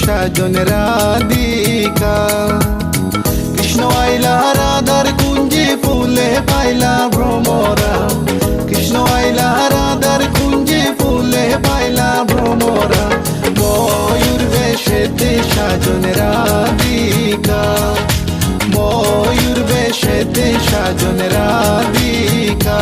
সাজন রাধিকা কৃষ্ণ আইলা রাধার কুঞ্জে ফুলে পাইলা ভ্রমরা কৃষ্ণ আইলা রাধার কুঞ্জে ফুলে পাইলা ভ্রমরা ময়ূর বেশেতে সাজন রাধিকা ময়ূর বেশেতে সাজন রাধিকা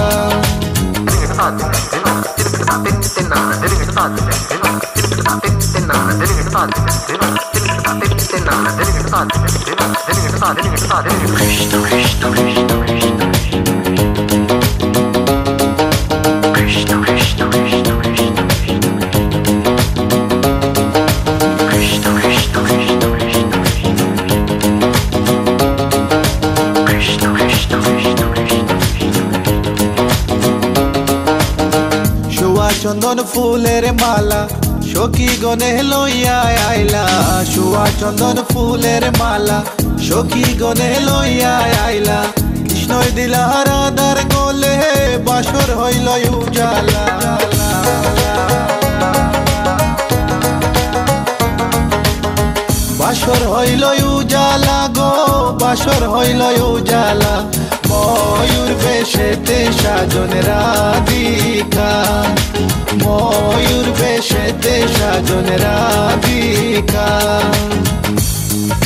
চন্দন ফুলের মালা সখী গনে লইয়া আইলা শুয়া চন্দন ফুলের মালা সখী গনে লইয়া আইলা কৃষ্ণই দিলা রাধার গলে বাসর হইল উজালা বাসর হইল উজালা গো বাসর হইল উজালা ময়ূর বেশেতে সাজন রাধিকা ময়ূর বেশেতে সাজন Radhika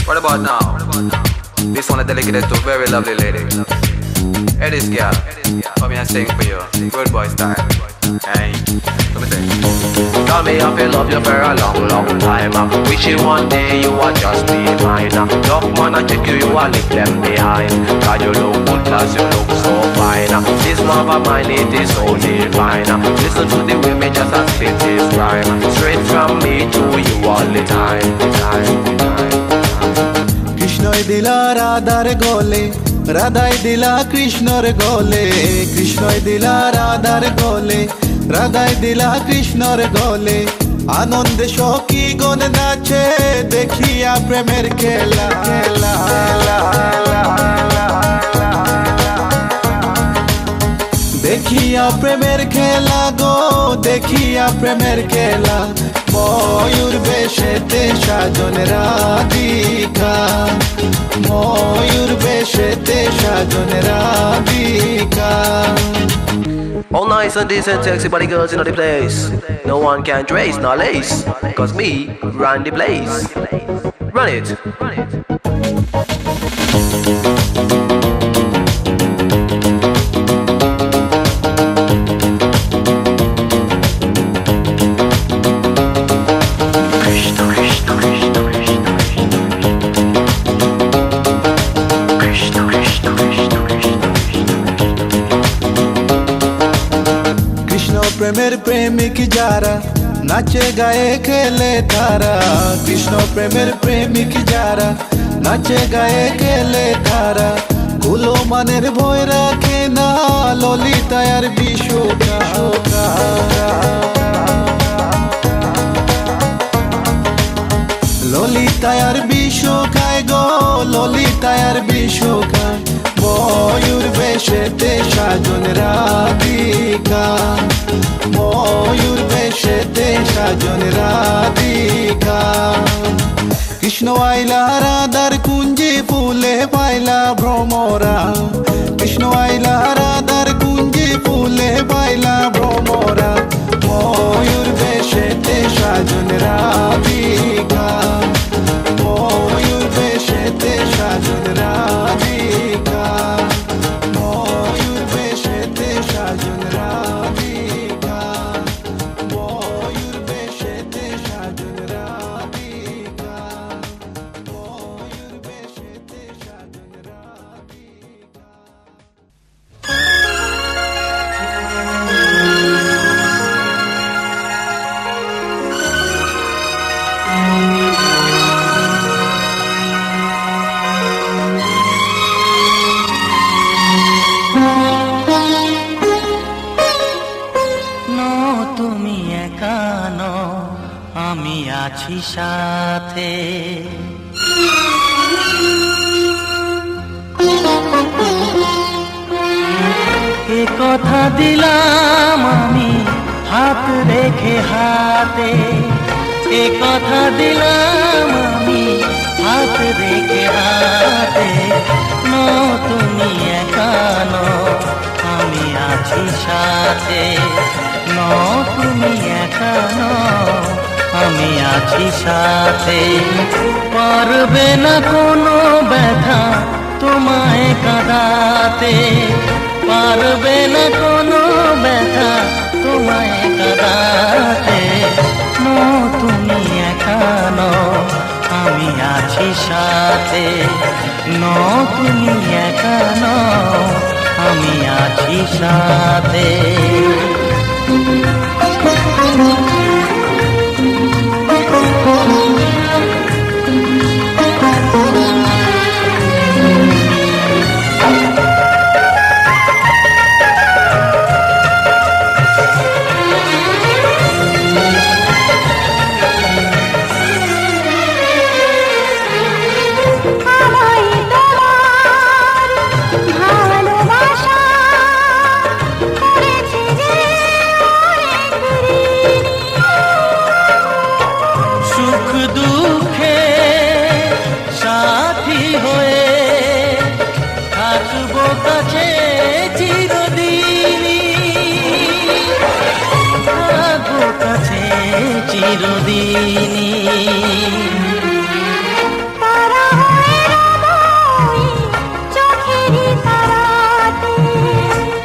What about now? This one is dedicated to a very lovely lady. Hey this girl, come here and sing for you. Good boy style. Hey, let me sing. Tell me I've been love you for a long, long time. Wishing one day you would just be mine. Love man, I check you, you will leave them behind. God, you look good, cause you look so fine. This love of mine, it is so divine. Listen to the way me just a spit this rhyme. Straight from me to you all the time. কৃষ্ণই দিলা রাধার গলে রাধাই দিলা কৃষ্ণর গলে কৃষ্ণই দিলা রাধার গলে রাধাই দিলা কৃষ্ণর গলে আনন্দে সখী গণ নাচে দেখিয়া প্রেমের খেলা খেলা দেখিয়া প্রেমের খেলা গো দেখিয়া প্রেমের খেলা ময়ূর বেশেতে সাজন রাধিকা ময়ূর বেশেতে সাজন Radhika All nice and decent, sexy body girls in the place. No one can trace, no lace. Cause me run the place. Run it. Run it. প্রেমের প্রেমিক যারা নাচে গায়ে খেলে তারা কৃষ্ণ প্রেমের প্রেমিক যারা নাচে গায়ে খেলে তারা কুলো মানের ভয় রাখে না ললিতায়ার বিশুকা ললিতায়ার বিশুকায় গো ললিতায়ার বিশুকায় ময়ূর বেশেতে সাজন রাধিকা ময়ূর বেশেতে সাজন রাধিকা কৃষ্ণ আইলা রাধার কুঞ্জে ফুলে পাইলা ভ্রমরা কৃষ্ণ আইলা রাধার কুঞ্জে ফুলে পাইলা ভ্রমরা ময়ূর বেশেতে সাজন রাধিকা ময়ূর বেশেতে সাজন রাধিকা ময়ূর বেশেতে সাজন রাধিকা ময়ূর বেশেতে সাজন রাধিকা ময়ূর বেশেতে সাজন রাধিকা তুমি একা নও আমি আছি সাথে এ কথা দিলাম আমি হাত রেখে হাতে এ কথা দিলাম আমি হাত রেখে হাতে, তুমি একা নও আমি আছি সাথে, তুমি একা নও আমি আছি সাথে। পারবে না কোনো ব্যথা তোমায় কাঁদাতে, পারবে না কোনো ব্যথা তোমায় কাঁদাতে, তুমি একা নও আমি আছি সাথে, তুমি একা নও আমি আছি সাথে। চিরদিনী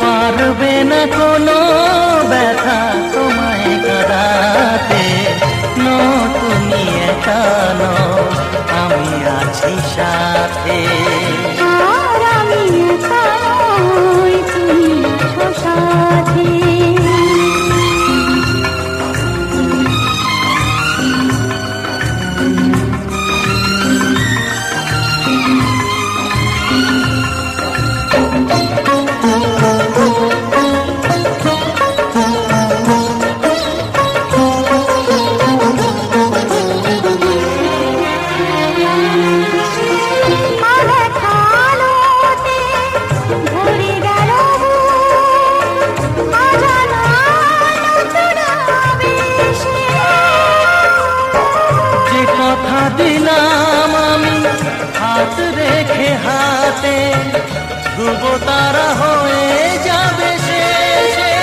পারবে না কোনো ব্যথা তোমায় কাঁদাতে, তুমি একা নও আমি আছি সাথে, আমি একা নই তুমি আছো সাথে। দিলাম আমি হাত রেখে হাতে, ধ্রুব তারা হয়ে যাবে শেষে,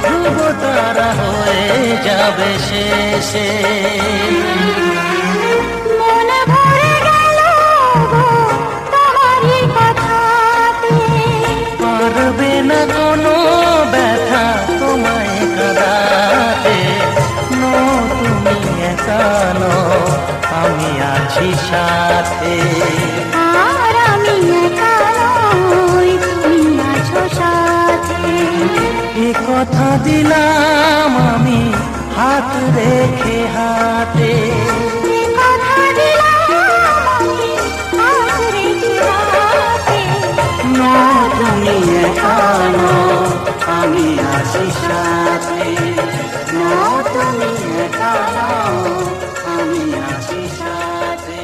ধ্রুব তারা হয়ে যাবে শেষে। মনে ভরে গেল তোমারই কথাতে, পারবে না কোনো ব্যথা তোমায় কাঁদাতে, তুমি একা নও আমি আছি সাথে, আর আমি একা নই তুমি আছো সাথে। এ কথা দিলাম আমি হাত রেখে হাতে, এ কথা দিলাম আমি হাত রেখে হাতে, তুমি একা নও আমি আছি সাথে, তুমি একা নও আমি আছি সাথে।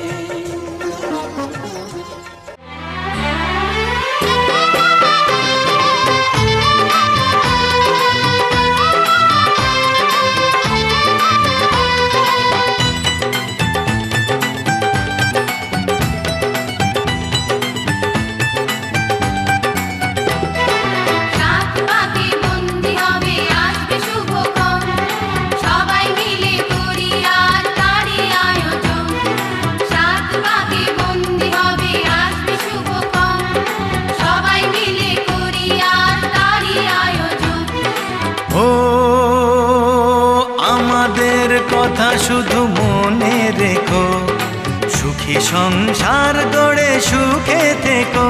কথা শুধু মনে রেখো, সুখী সংসার গড়ে সুখে থেকো।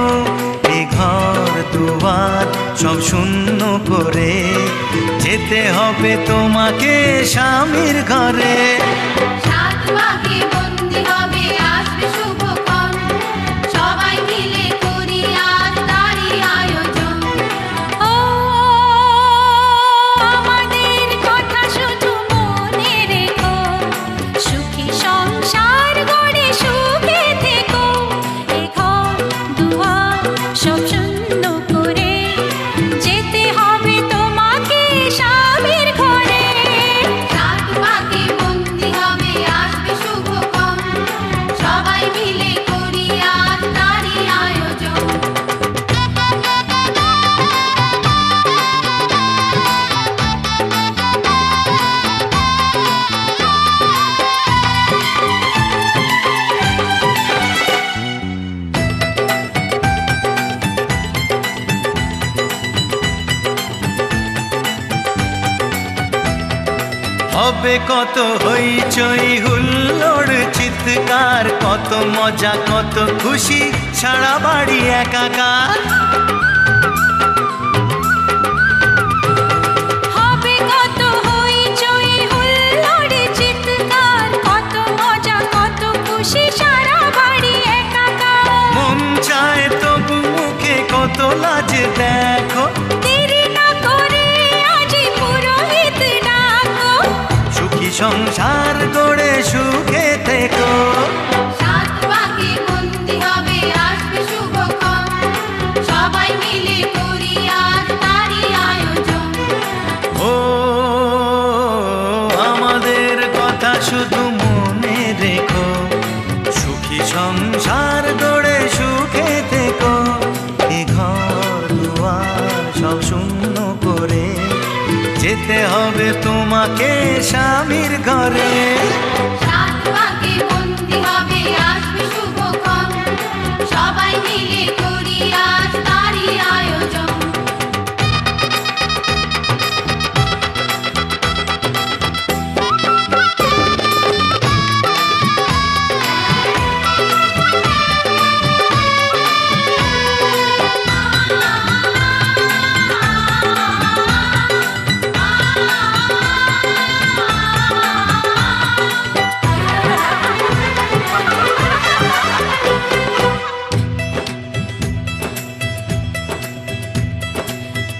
এ ঘর দুয়ার সব শূন্য করে যেতে হবে তোমাকে স্বামীর ঘরে। যেতে হবে তোমাকে স্বামীর ঘরে। হবে কত হইচই হুল্লোড় চিৎকার, কত মজা কত খুশি, সারা বাড়ি একাকার। হবে কত হইচই হুল্লোড় চিৎকার, কত মজা কত খুশি, সারা বাড়ি একাকার। মন চায় তবু মুখে কত লাজ দেখো, দেরি না করে আজই পুরোহিত ডাকো। সুখী সংসার গড়ে সুখে থেকো। সাত পাকে বন্দি হবে আসবে শুভক্ষণ, সবাই মিলে করি আজ তারই আয়োজন। ও আমাদের কথা শুধু মনে রেখো, সুখী সংসার গড়ে সুখে থেকো। এ ঘর দুয়ার সব শূন্য করে যেতে হবে তোমাকে স্বামীর ঘরে। সাত পাকে বন্দি হবে আসবে শুভক্ষণ, সবাই মিলে করি আজ তারই আয়োজন।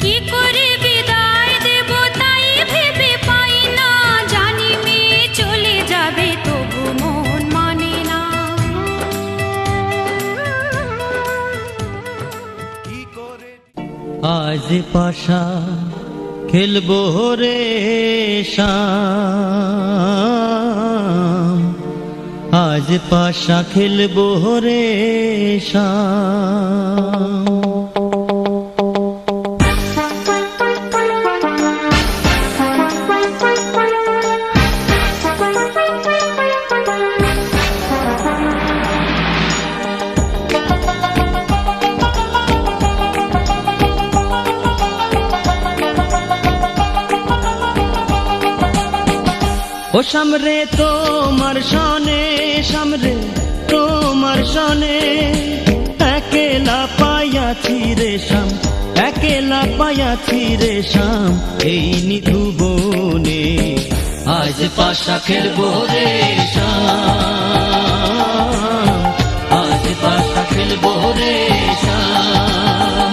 কি করে বিদায় দেব তাই ভেবে পাই না, জানি মেয়ে চলে যাবে তবু মন মানে না। কি করে আজ পাশা খেলবো রে শাম, আজ পাশা খেলবো রে শাম। ও সামরে তোমার সনে, সামরে তোমার সনে, একেলা পায়াছি রে শাম, একেলা পায়াছি রে শাম, এই নিধু বনে আজ পাশা খেলবো রে শাম, আজ পাশা খেলবো রে শাম।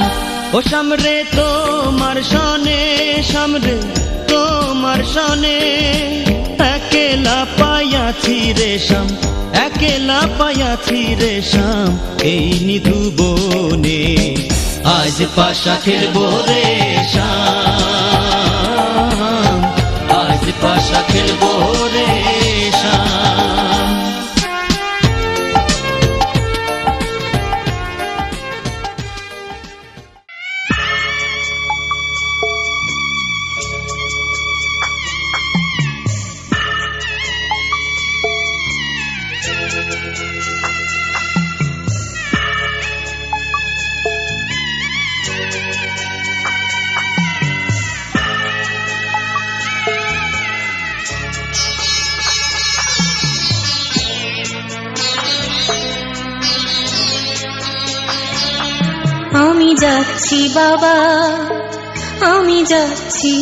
ও সামরে তোমার সনে, সামরে তোমার সনে, একেলা পায়াছি রে শাম, একেলা পায়াছি রে শাম, এই নিধু বনে আজ পাশা খেলবো রে শাম, আজ পাশা খেলবো রে শাম। আমি যাচ্ছি বাবা, আমি যাচ্ছি,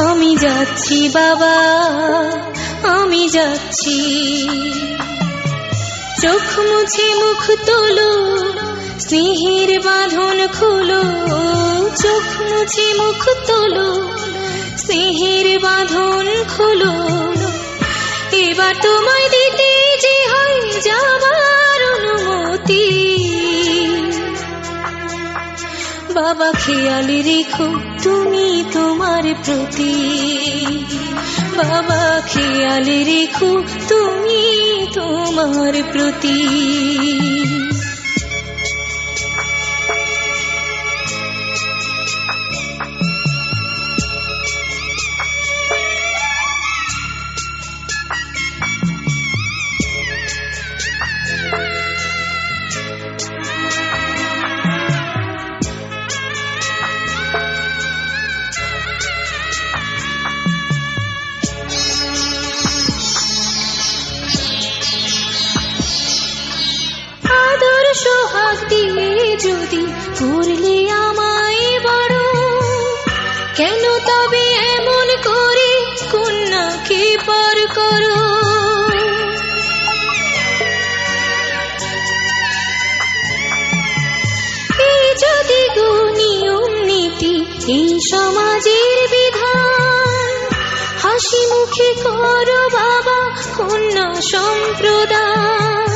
আমি যাচ্ছি বাবা, আমি যাচ্ছি। চোখ মুছে মুখ তোলো, স্নেহের বাঁধন খুলো, চোখ মুছে মুখ তোলো, স্নেহের বাঁধন খুলো। এবার তোমায় দিতে যে হয় যাবার অনুমতি। বাবা খেয়াল রেখো তুমি তোমার প্রতি, বাবা খেয়াল রেখো তুমি তোমার প্রতি। সমাজের বিধান, হাসি মুখে করো বাবা কন্যা সম্প্রদান।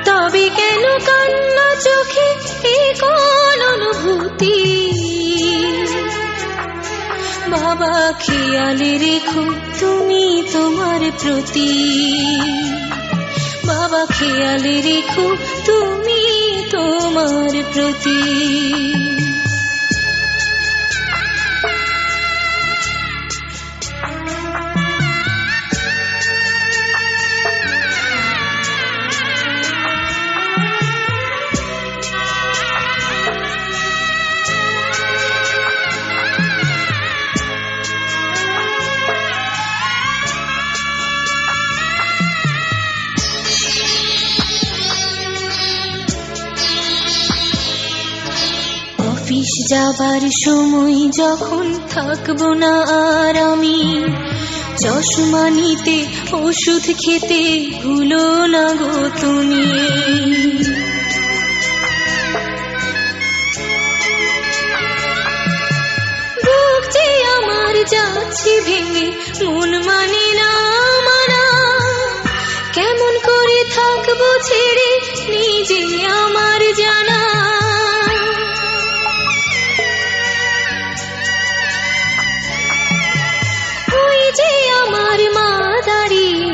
তবে কেন কান্না চোখে এ কোন অনুভূতি? বাবা খেয়ালে রেখো তুমি তোমার প্রতি, বাবা খেয়ালে রেখো তুমি তোমার প্রতি। অফিস যাবার সময় যখন থাকবো না আর আমি, চশমা নিতে ওষুধ খেতে ভুলো না গো তুমি। বুক যে আমার যাচ্ছে ভেঙে, মন মানে না মানা, কেমন করে থাকবো ছেড়ে নিজে আমার জানা। যে আমার মা দাঁড়িয়ে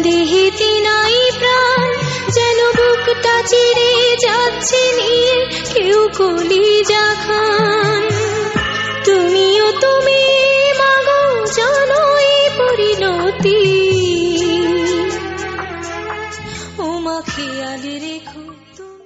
দেহেতে নাই প্রাণ, যেন বুকটা চিরে যাচ্ছে নিয়ে কেউ কলিজা খান। তুমিও তুমি মাগো জানো এই পরিণতি, ও মা খেয়াল রেখো তুমি।